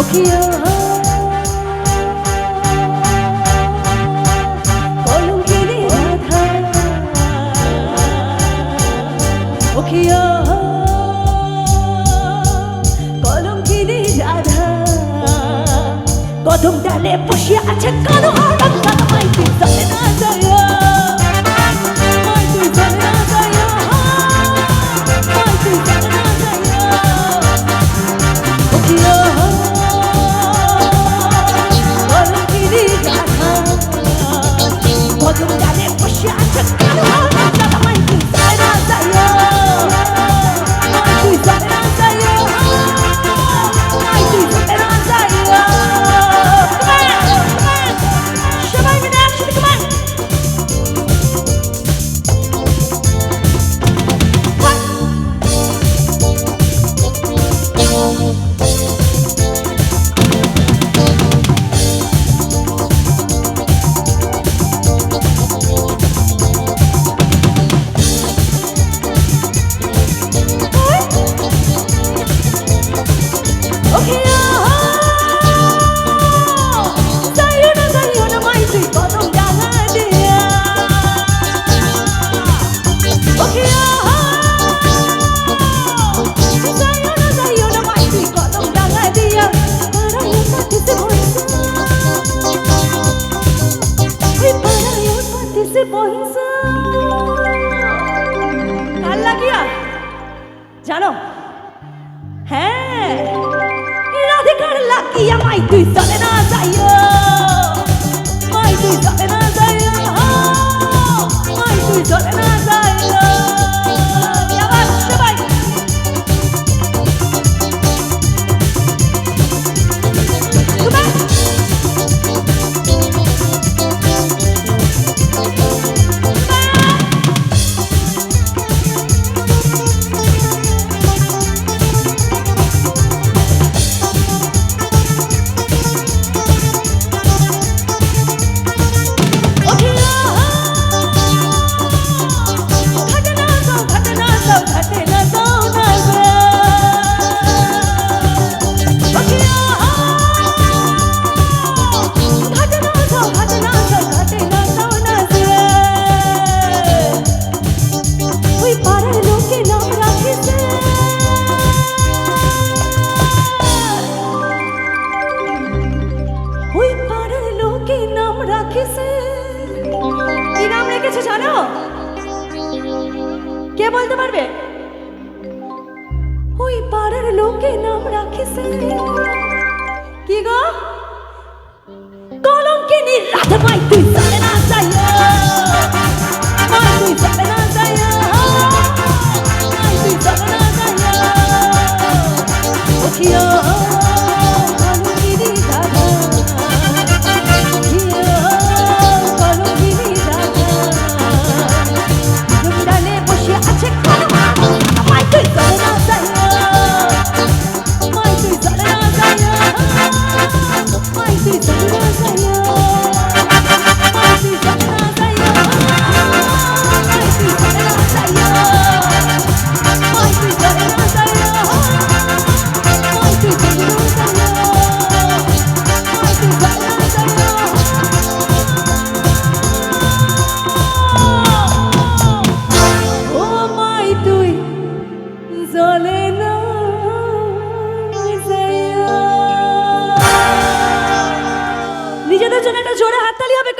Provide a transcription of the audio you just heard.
ওখিয়া কলঙ্কিনী রাধা ওখিয়া কলঙ্কিনী রাধা কদম ডালে বসে আছে কালো হরম কালো মাইতি চলে না যায় মাইতি চলে না যায় মাইতি চলে না যায় ওখিয়া কলঙ্কিনী রাধা কদম ডালে বসে আছে কালো হরম কালো মাইতি চলে না যায় মাইতি চলে না যায় মাইতি চলে না যায় জানো হ্যাঁ রাধিকার লাগিয়া মাই তুই চলে না যাইও মাই তুই চলে না যাইও মাই তুই চলে না যাইও আবার সবাই জানো কে বলতে পারবে ওই পাড়ার লোকে নাম রাখিছে কি গো কলঙ্কিনী রাধা মাই তুই চলে না যাইও মাই তুই চলে না যাইও মাই তুই চলে না যাইও ওখিয়া কলঙ্কিনী রাধা নিজেদের জন্য একটা জোরে হাততালি হবে।